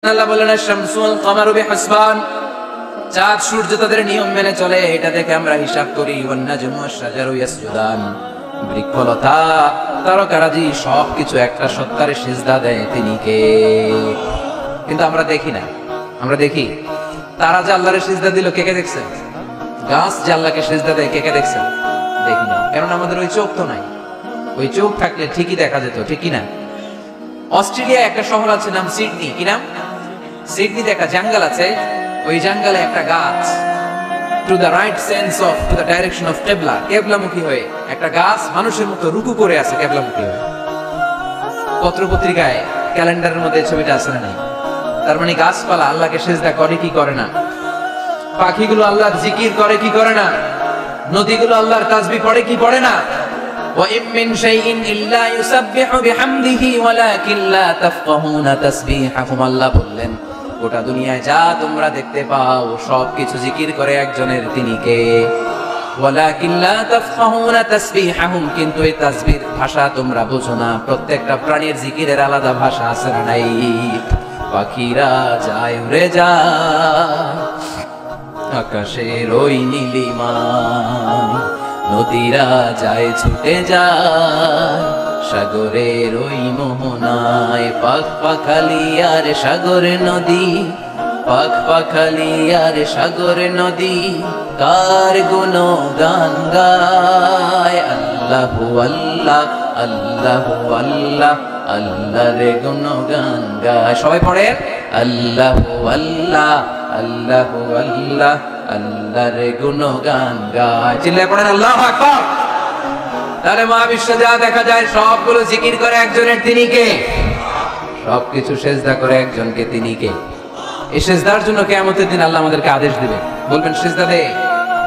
আল্লাহ বলেন আশ-শামসু ওয়াল কামারু বিহিসবান, চাঁদ সূর্য তাদের নিয়ম মেনে চলে, এটা দেখে আমরা হিসাব করি। ওয়ান নাজমু ওয়াশ-শাজারু ইয়াসজুদান, বৃক্ষলতা তারকারাজি সবকিছু একটা সত্তারে সিজদা দেয়, তিনি কে? কিন্তু আমরা দেখি না। আমরা দেখি তারা যে আল্লাহরে সিজদা দিল, কে কে দেখছেন? গাছ যে আল্লাহকে সিজদা দেয়, কে কে দেখছেন? দেখি না, কারণ আমাদের ওই চোখ তো নাই। ওই চোখ থাকলে ঠিকই দেখা যেত, ঠিক কি না? অস্ট্রেলিয়া একটা শহর আছে নাম সিডনি, কি নাম? সিডনিতে একটা জঙ্গল আছে, ওই জঙ্গলে একটা গাছ to the right sense of to the direction of কেবলা, কেবলামুখী হয়ে একটা গাছ মানুষের মতো রুকু করে আছে কেবলামুখী হয়ে। পত্র পত্রিকায় ক্যালেন্ডারের মধ্যে ছবিটা আছে না? তার মানে গাছপালা আল্লাহকে সিজদা করে কি করে না? পাখিগুলো আল্লাহর জিকির করে কি করে না? নদীগুলো আল্লাহর তাসবিহ পড়ে কি পড়ে না? وَإِن مِّن شَيْءٍ إِلَّا يُسَبِّحُ بِحَمْدِهِ وَلَكِن لَّا تَفْقَهُونَ تَسْبِيحَهُمْ। আল্লাহ বললেন, গোটা দুনিয়ায় যা তোমরা দেখতে পাও সবকিছু জিকির করে একজনের, তিনি কে? وَلَكِن لَّا تَفْقَهُونَ تَسْبِيحَهُمْ, কিন্তু এই তাসবিহর ভাষা তোমরা বুঝো না। প্রত্যেকটা প্রাণীর জিকিরের আলাদা ভাষা আছে না নাই? পাখিরা যায় উড়ে যায় আকাশের ওই নীলিমায়, নদীরা যায় ছুটে যায় সাগরের ওই মোহনায়। পাখ পাখালি আর সাগর নদী, পাখ পাখালি আর সাগর নদী, কার গুণগান গায়। আল্লাহু আল্লাহ, আল্লাহু আল্লাহ, আল্লাহর গুণগান গায়। সবাই পড়েন আল্লাহু আল্লাহ, আল্লাহু আল্লাহ, আল্লাহর গুণগান গায়। চিল্লায় পড়েন আল্লাহু আকবার। তাহলে মহাবিশ্বে যা দেখা যায় সবগুলো জিকির করে একজনের, তিনি কে? সবকিছু সিজদা করে একজনকে, তিনি কে? এই সিজদার জন্য কিয়ামতের দিন আল্লাহ আমাদেরকে আদেশ দিবে, বলবেন সিজদা দে,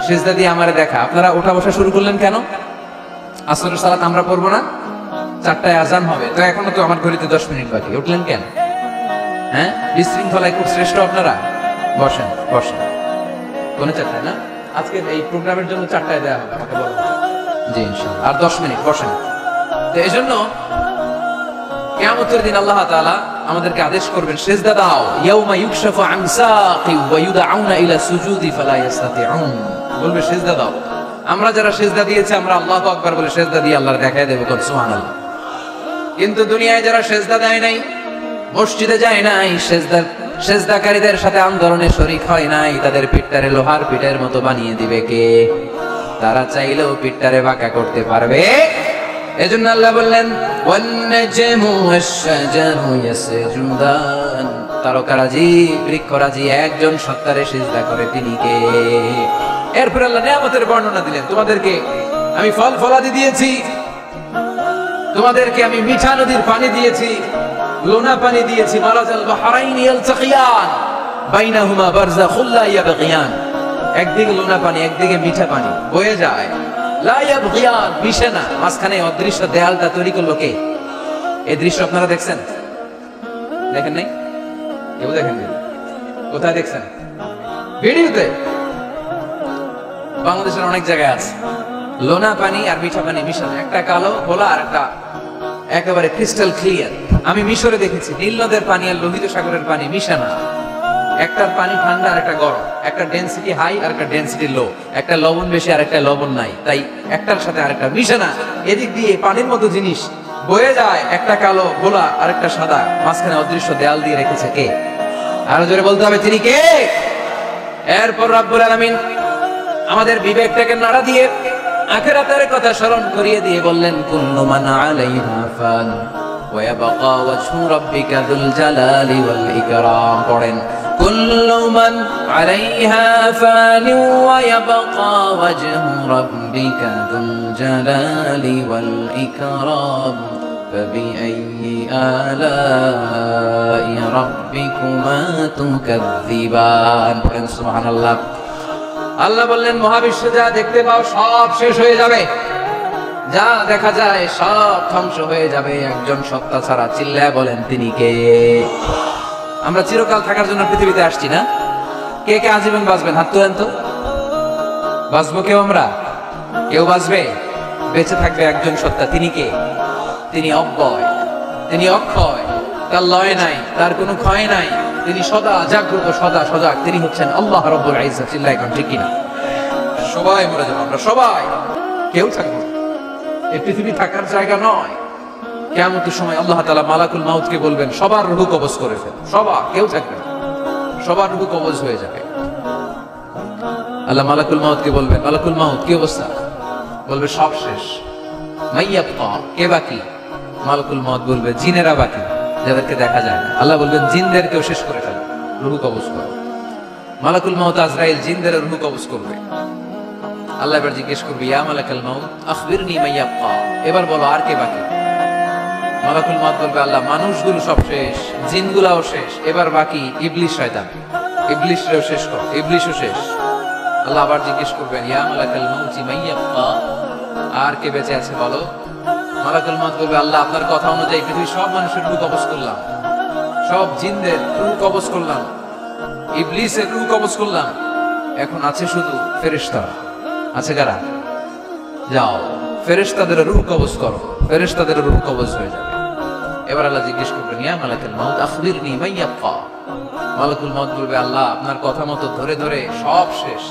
সিজদা দিয়ে আমারে দেখা। আপনারা ওঠা বসা শুরু করলেন কেন? আসরের সালাত আমরা পড়বো না? 4টায় আজান হবে, তো এখনো তো আমার ঘড়িতে 10 মিনিট বাকি, উঠলেন কেন? হ্যাঁ, বিশৃঙ্খলায় খুব শ্রেষ্ঠ আপনারা। বসেন বসেন, কোন 4টায় না? আজকে এই প্রোগ্রামের জন্য 4টায় দেওয়া হবে, আমাকে বলো। জি ইনশাআল্লাহ, আর 10 মিনিট বসেন। তো এই জন্য কিয়ামতের দিন আল্লাহ তাআলা আমাদেরকে আদেশ করবেন সিজদা দাও। ইয়াউমা ইউকশাফু আন সাকি ওয়া ইউদআউনা ইলা সুজুদি ফালা ইস্তাতিউন, বলবে সিজদা দাও। আমরা যারা সিজদা দিয়েছি আমরা আল্লাহু আকবার বলে সিজদা দিয়ে আল্লাহর দেখায় দেব, কোন সুবহানাল্লাহ। কিন্তু দুনিয়ায় যারা সিজদা দেয় নাই, মসজিদে যায় নাই, সিজদাকারীদের সাথে আন্দোলনে শরীক হয় নাই, তাদের পিঠটারে লোহার পিঠের মতো বানিয়ে দিবে কে? তারা চাইলেও পিঠটারে বাঁকা করতে পারবে? এজন্য আল্লাহ বললেন ওয়ান নাজমু ওয়াশ-শাজারু ইয়াসজুদান, তারকারাজি বৃক্ষরাজি একজন সত্তারে সিজদা করে, তিনি কে? এরপর আল্লাহ নিয়ামতের বর্ণনা দিলেন, তোমাদেরকে আমি ফল ফলাদি দিয়েছি, তোমাদেরকে আমি মিঠা নদীর পানি দিয়েছি, লোনা পানি দিয়েছি। মারাজাল বাহরাইন ইয়ালতাকিয়ান বাইনাহুমা বারযাখুল লা ইয়াবগিয়ান, একদিকে লোনা পানি একদিকে মিঠা পানি বয়ে যায়, লা ইয়াবগিয়ান, মিশে না। মাঝখানে অদৃশ্য দেয়ালটা তৈরি করলো কে? এই দৃশ্য আপনারা দেখছেন? দেখেন নাই? কেউ দেখেন নাই? কোথায় দেখছেন? ভিডিওতে। বাংলাদেশের অনেক জায়গায় আছে লোনা পানি আর মিঠা পানি মিশানো, একটা কালো ঘোলা আর একটা একেবারে ক্রিস্টাল ক্লিয়ার। আমি মিশরে দেখেছি নীল নদের পানি আর লোহিত সাগরের পানি মিশানো, একটার পানি ঠান্ডা আর একটা গরম, একটা ডেনসিটি হাই আর একটা ডেনসিটি লো, একটা লবণ বেশি আর একটা লবণ নাই, তাই একটার সাথে আরেকটা মিশানো। এদিক দিয়ে পানির মতো জিনিস বয়ে যায়, একটা কালো ঘোলা আর একটা সাদা, মাঝখানে অদৃশ্য দেয়াল দিয়ে রেখেছে কে? আরো জোরে বলতে হবে, তিনি কে? এরপর রব্বুল আলামিন আমাদের বিবেকটাকে নাড়া দিয়ে আখিরাতের কথা স্মরণ করিয়ে দিয়ে বললেন কুল্লু মান আলাইহা ফান ওয়া ইয়াবকা ওয়াজহু রাব্বিকা যুল জালালি ওয়াল ইকরাম। পড়েন কুল্লু মান আলাইহা ফান ওয়া ইয়াবকা ওয়াজহু রাব্বিকা যুল জালালি ওয়াল ইকরাম ফাবিআইয়ি আলাই রাব্বিকুমা তুকাযযিবান। পড়েন সুবহানাল্লাহ। আল্লাহ বললেন মহাবিশ্বে যা দেখতে পাও সব শেষ হয়ে যাবে, যা দেখা যায় সব ধ্বংস হয়ে যাবে একজন সত্তা ছাড়া। চিল্লায় বলেন তিনি কে? আমরা চিরকাল থাকার জন্য পৃথিবীতে আসছি না? কে কে আজীবন বাঁচবেন? হাত তোলেন তো। বাঁচবো কেউ? আমরা কেউ বাঁচবে? বেঁচে থাকবে একজন সত্তা, তিনি কে? তিনি অব্যয়, তিনি অক্ষয়, তার লয় নাই, তার কোনো ক্ষয় নাই, তিনি সদা জাগ্রত, সদা সজাগ, তিনি হচ্ছেন আল্লাহ রাব্বুল ইজ্জত। চিল্লায় কোন ঠিক কিনা? সবাই মরে যাবো আমরা, সবাই, কেউ থাকবো না। এই পৃথিবী থাকার জায়গা নয়। কিয়ামতের সময় আল্লাহ তাআলা মালাকুল মাউতকে বলবেন সবার রূহ কবজ করে ফেল, সবার, কেউ থাকবে না, সবার রূহ কবজ হয়ে যাবে। আল্লাহ মালাকুল মাউতকে বলবেন, মালাকুল মাউত কি অবস্থা? বলবে সব শেষ। মাইয়াবকা, কে বাকি? মালাকুল মাউত বলবে জিনেরা বাকি, যাদেরকে দেখা যায় না। আল্লাহ বলবেন জিনদেরকেও শেষ করে ফেল, রূহ কবজ করো। মালাকুল মাউত আজরাইল জিনদের রূহ কবজ করবে। আল্লাহ এবার জিজ্ঞেস করবে, ইয়া মালাকুল মাউত আখবিরনি মাইয়াবকা, এবার বলো আর কে বাকি? মালাকুল মাউত বলবে, আল্লাহ মানুষগুলো সব শেষ, জিনগুলাও শেষ, এবার বাকি ইবলিস শয়তান, ইবলিসও শেষ করো, ইবলিসও শেষ। আল্লাহ আবার জিজ্ঞেস করবেন, ইয়া মালাকুল মাউত মাইয়াবকা, আর কে বেঁচে আছে বলো? মালাকুল মাউত বলবে, আল্লাহ আপনার কথা অনুযায়ী পৃথিবীর সব মানুষের রূহ কবজ করলাম, সব জিনদের রূহ কবজ করলাম, ইবলিসের রূহ কবজ করলাম, এখন আছে শুধু ফেরেশতারা। আছে কারা? যাও ফেরেশতাদের রূহ কবজ করো, ফেরেশতাদের রূহ কবজ হয়ে যাবে। এবার আল্লাহ জিজ্ঞেস করবেন, ইয়া মালাকুল মাউত আখবিরনি মাইয়াবকা। মালাকুল মাউত বলবে, আল্লাহ আপনার কথা মতো ধরে ধরে সব শেষ,